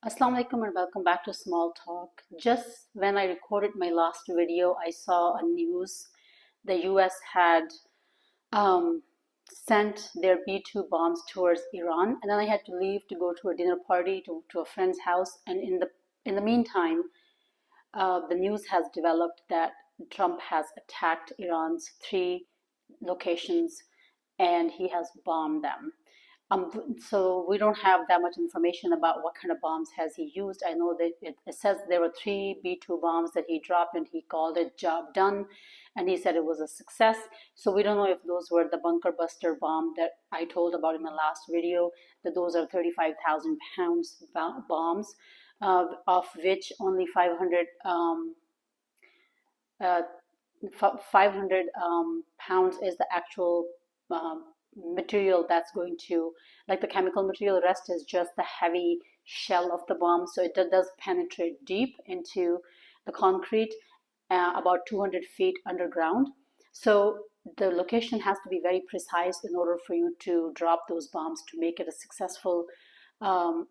Assalamu alaikum and welcome back to Small Talk. Just when I recorded my last video, I saw a news the US had sent their B-2 bombs towards Iran, and then I had to leave to go to a dinner party to a friend's house. And in the meantime, the news has developed that Trump has attacked Iran's three locations and he has bombed them. So we don't have that much information about what kind of bombs has he used. I know that it says there were three B-2 bombs that he dropped and he called it job done, and he said it was a success. So we don't know if those were the bunker buster bomb that I told about in my last video, that those are 35,000 pounds bombs, of which only 500 500 pounds is the actual material that's going to, like the chemical material. The rest is just the heavy shell of the bomb. So it does penetrate deep into the concrete, about 200 feet underground. So the location has to be very precise in order for you to drop those bombs to make it a successful um,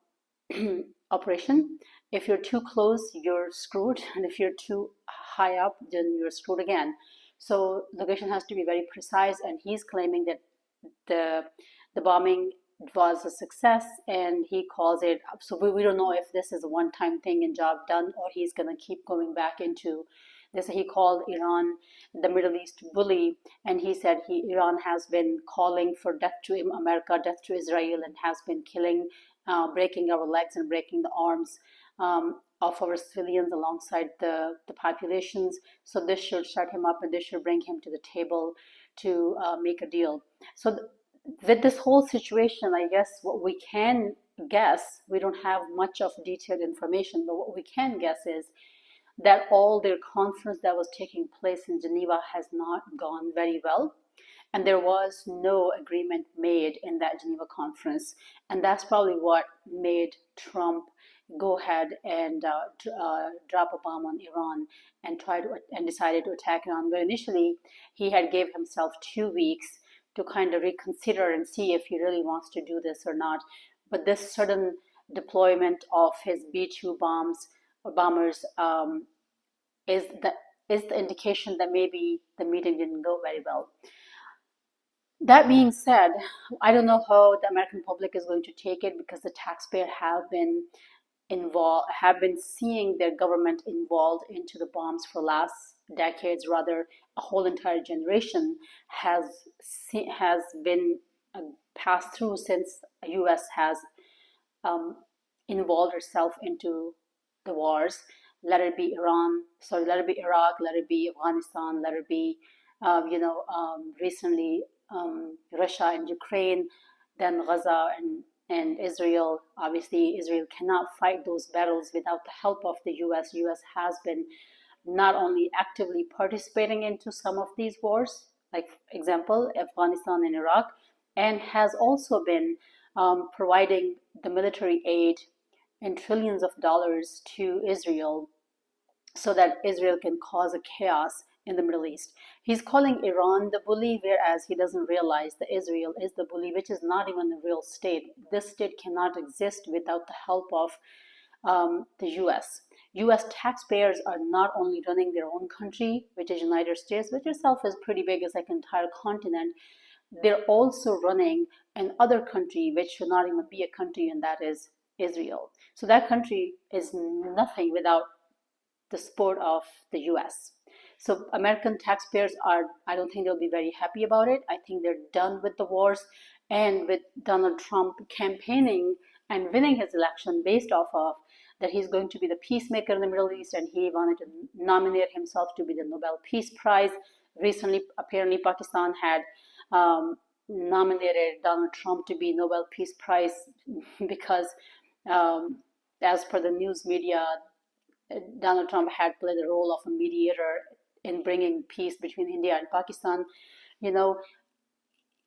operation. If you're too close, you're screwed, and if you're too high up, then you're screwed again. So location has to be very precise, and he's claiming that the bombing was a success, and he calls it. So we don't know if this is a one-time thing and job done, or he's gonna keep going back into this. He called Iran the Middle East bully, and he said Iran has been calling for death to America, death to Israel, and has been killing, breaking our legs and breaking the arms of our civilians alongside the populations. So this should shut him up, and this should bring him to the table to make a deal. So with this whole situation, I guess what we can guess, we don't have much of detailed information, but what we can guess is that all their conference that was taking place in Geneva has not gone very well. And there was no agreement made in that Geneva conference. And that's probably what made Trump go ahead and drop a bomb on Iran and decided to attack Iran. But initially, he had gave himself 2 weeks to kind of reconsider and see if he really wants to do this or not. But this sudden deployment of his B-2 bombs or bombers is the indication that maybe the meeting didn't go very well. That being said, I don't know how the American public is going to take it, because the taxpayer have been seeing their government involved into the bombs for last decades. Rather, a whole entire generation has been passed through since the U.S. has involved herself into the wars. Let it be let it be Iraq, let it be Afghanistan, let it be recently Russia and Ukraine, then Gaza and Israel. Obviously, Israel cannot fight those battles without the help of the US. US has been not only actively participating into some of these wars, like example, Afghanistan and Iraq, and has also been providing the military aid in trillions of dollars to Israel so that Israel can cause a chaos in the Middle East. He's calling Iran the bully, whereas he doesn't realize that Israel is the bully, which is not even a real state. This state cannot exist without the help of the US. US taxpayers are not only running their own country, which is United States, which itself is pretty big, as like an entire continent. They're also running another country, which should not even be a country, and that is Israel. So that country is nothing without the support of the US. So American taxpayers I don't think they'll be very happy about it. I think they're done with the wars, and with Donald Trump campaigning and winning his election based off of that he's going to be the peacemaker in the Middle East, and he wanted to nominate himself to be the Nobel Peace Prize. Recently, apparently, Pakistan had nominated Donald Trump to be Nobel Peace Prize because, as per the news media, Donald Trump had played the role of a mediator in bringing peace between India and Pakistan,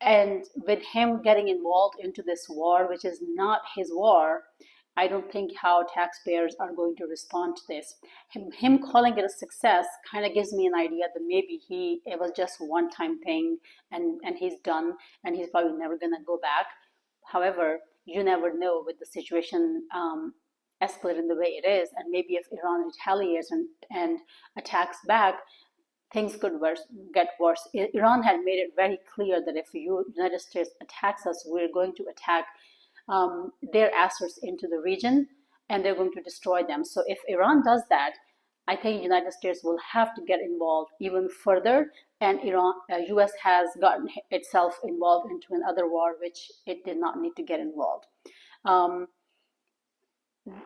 and with him getting involved into this war, which is not his war, I don't think how taxpayers are going to respond to this. Him calling it a success kind of gives me an idea that maybe it was just a one-time thing, and he's done, and he's probably never gonna go back. However, you never know with the situation escalate in the way it is, and maybe if Iran retaliates and attacks back, things could get worse. Iran had made it very clear that if the United States attacks us, we're going to attack their assets into the region, and they're going to destroy them. So if Iran does that, I think the United States will have to get involved even further, and U.S. has gotten itself involved into another war which it did not need to get involved. Um,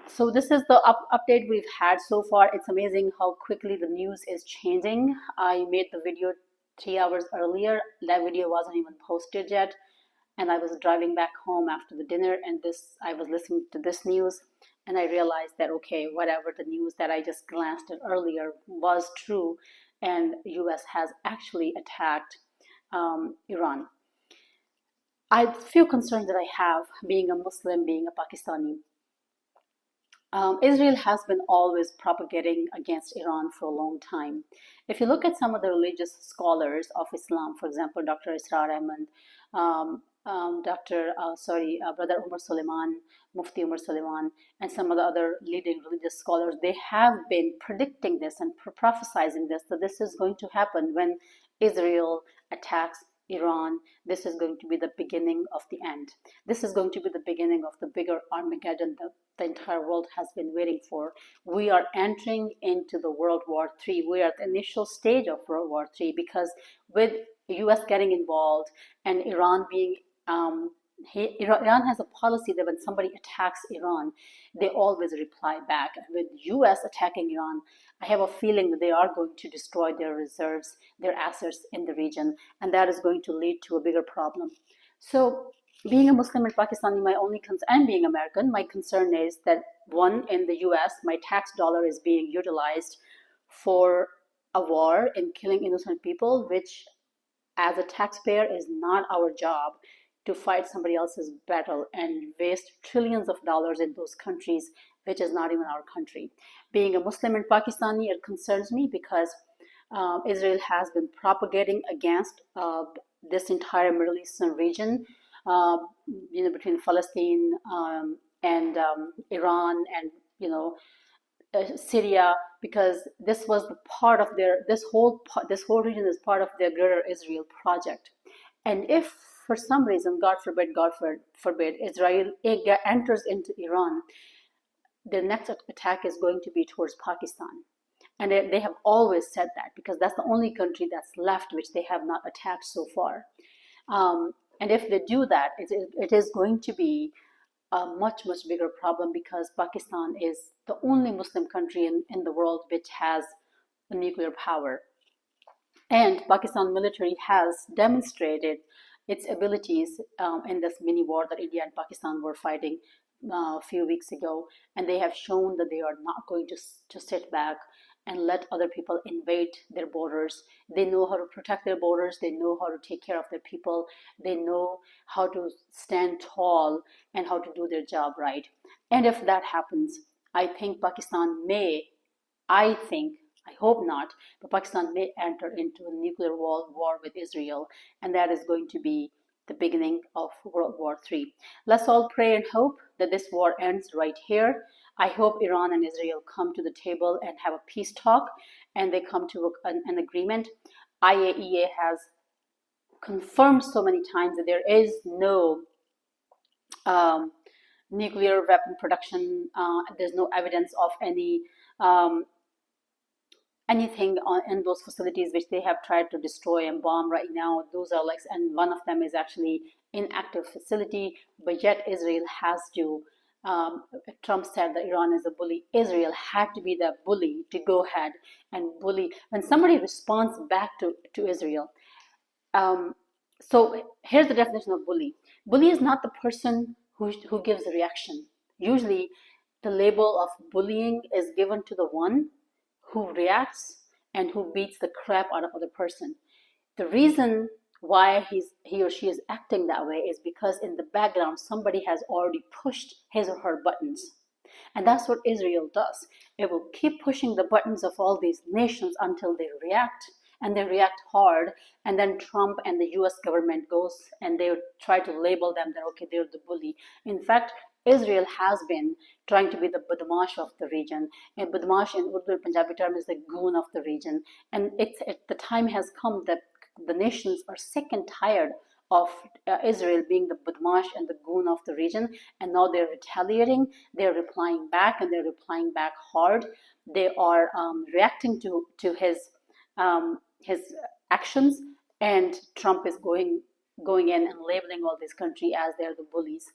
so this is the update we've had so far. It's amazing how quickly the news is changing. I made the video 3 hours earlier. That video wasn't even posted yet, and I was driving back home after the dinner, and I was listening to this news, and I realized that okay, whatever the news that I just glanced at earlier was true, and U.S. has actually attacked Iran. A few concerns that I have, being a Muslim, being a Pakistani. Israel has been always propagating against Iran for a long time. If you look at some of the religious scholars of Islam, for example, Dr. Israr Ahmad, Brother Umar Suleiman, Mufti Umar Suleiman, and some of the other leading religious scholars, they have been predicting this and prophesizing this, that this is going to happen when Israel attacks Iran. This is going to be the beginning of the end. This is going to be the beginning of the bigger Armageddon that the entire world has been waiting for. We are entering into the World War III. We are at the initial stage of World War III, because with the US getting involved and Iran being Iran has a policy that when somebody attacks Iran, they always reply back. And with US attacking Iran, I have a feeling that they are going to destroy their reserves, their assets in the region, and that is going to lead to a bigger problem. So being a Muslim in Pakistan, and being American, my concern is that one, in the US, my tax dollar is being utilized for a war and killing innocent people, which as a taxpayer is not our job to fight somebody else's battle and waste trillions of dollars in those countries, which is not even our country. Being a Muslim and Pakistani, it concerns me because Israel has been propagating against this entire Middle Eastern region, between Palestine and Iran and Syria, because this was the part of this whole region is part of their greater Israel project. And if for some reason, God forbid, Israel enters into Iran, the next attack is going to be towards Pakistan. And they have always said that, because that's the only country that's left which they have not attacked so far. And if they do that, it is going to be a much, much bigger problem, because Pakistan is the only Muslim country in the world which has a nuclear power. And Pakistan military has demonstrated its abilities in this mini war that India and Pakistan were fighting a few weeks ago. And they have shown that they are not going to sit back and let other people invade their borders. They know how to protect their borders. They know how to take care of their people. They know how to stand tall and how to do their job right. And if that happens, I think Pakistan may, I hope not, but Pakistan may enter into a nuclear war with Israel, and that is going to be the beginning of World War III. Let's all pray and hope that this war ends right here. I hope Iran and Israel come to the table and have a peace talk, and they come to an agreement. IAEA has confirmed so many times that there is no nuclear weapon production. There's no evidence of anything in those facilities which they have tried to destroy and bomb right now. Those are and one of them is actually inactive facility, but yet Israel has to. Trump said that Iran is a bully. Israel had to be the bully to go ahead and bully. When somebody responds back to Israel, so here's the definition of bully. Bully is not the person who gives a reaction. Usually, the label of bullying is given to the one who reacts and who beats the crap out of other person. The reason why he or she is acting that way is because in the background somebody has already pushed his or her buttons. And that's what Israel does. It will keep pushing the buttons of all these nations until they react, and they react hard, and then Trump and the US government goes and they try to label them that okay, they're the bully. In fact, Israel has been trying to be the badmash of the region, and badmash in Urdu and Punjabi term is the goon of the region. And the time has come that the nations are sick and tired of Israel being the badmash and the goon of the region, and now they're retaliating. They're replying back, and they're replying back hard. They are reacting to his actions, and Trump is going in and labeling all this country as they're the bullies.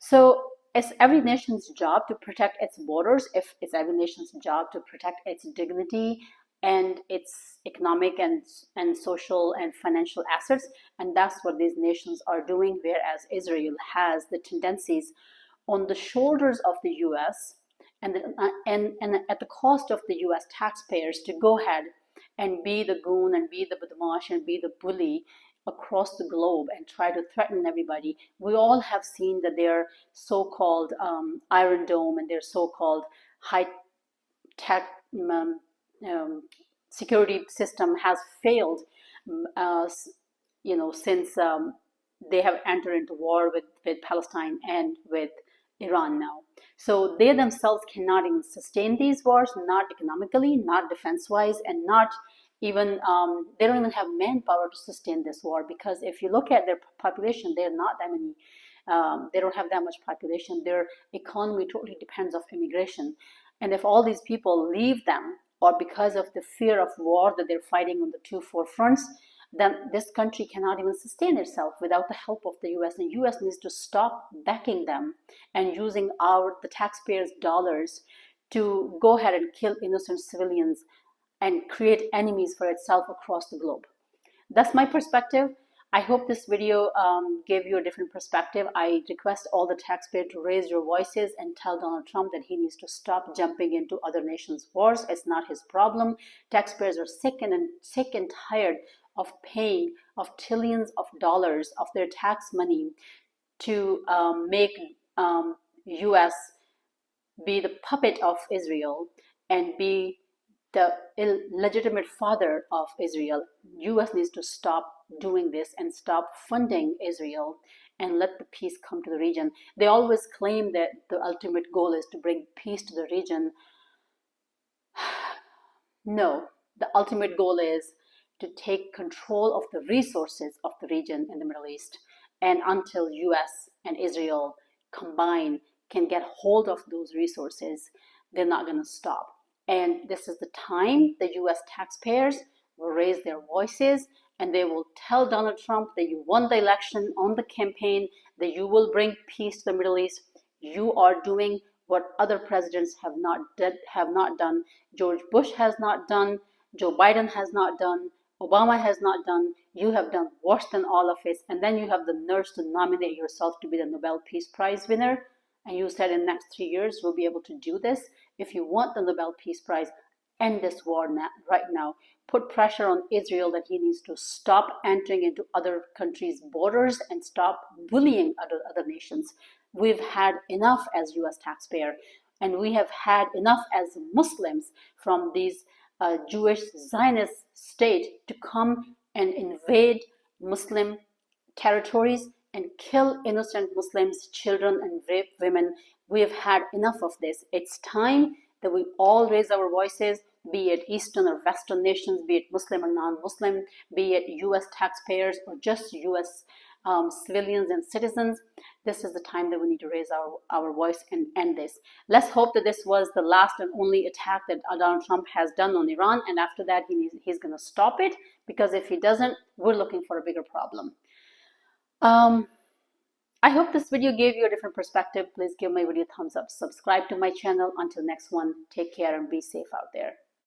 So it's every nation's job to protect its borders. If it's every nation's job to protect its dignity and its economic and social and financial assets, and that's what these nations are doing. Whereas Israel has the tendencies on the shoulders of the U.S. and at the cost of the U.S. taxpayers to go ahead and be the goon and be the badmash and be the bully across the globe and try to threaten everybody. We all have seen that their so-called Iron Dome and their so-called high-tech security system has failed, since they have entered into war with Palestine and with Iran now. So they themselves cannot even sustain these wars, not economically, not defense-wise, and not even, they don't even have manpower to sustain this war, because if you look at their population, they're not that many. They don't have that much population. Their economy totally depends on immigration. And if all these people leave them, or because of the fear of war that they're fighting on the two forefronts, then this country cannot even sustain itself without the help of the U.S. And U.S. needs to stop backing them and using the taxpayers' dollars to go ahead and kill innocent civilians and create enemies for itself across the globe. That's my perspective. I hope this video gave you a different perspective. I request all the taxpayers to raise your voices and tell Donald Trump that he needs to stop jumping into other nations' wars. It's not his problem. Taxpayers are sick and tired of paying of trillions of dollars of their tax money to make U.S. be the puppet of Israel and be the illegitimate father of Israel. U.S. needs to stop doing this and stop funding Israel and let the peace come to the region. They always claim that the ultimate goal is to bring peace to the region. No, the ultimate goal is to take control of the resources of the region in the Middle East. And until U.S. and Israel combine, can get hold of those resources, they're not going to stop. And this is the time the U.S. taxpayers will raise their voices, and they will tell Donald Trump that you won the election on the campaign, that you will bring peace to the Middle East. You are doing what other presidents have not done. George Bush has not done. Joe Biden has not done. Obama has not done. You have done worse than all of it. And then you have the nerve to nominate yourself to be the Nobel Peace Prize winner. And you said in the next 3 years we'll be able to do this. If you want the Nobel Peace Prize, end this war right now. Put pressure on Israel that he needs to stop entering into other countries' borders and stop bullying other nations. We've had enough as U.S. taxpayer, and we have had enough as Muslims from these Jewish Zionist state to come and invade Muslim territories and kill innocent Muslims, children, and rape women. We have had enough of this. It's time that we all raise our voices, be it Eastern or Western nations, be it Muslim or non-Muslim, be it U.S. taxpayers or just U.S. Civilians and citizens. This is the time that we need to raise our voice and end this. Let's hope that this was the last and only attack that Donald Trump has done on Iran, and after that he's going to stop it, because if he doesn't, we're looking for a bigger problem. I hope this video gave you a different perspective. Please give my video a thumbs up. Subscribe to my channel. Until next one, take care and be safe out there.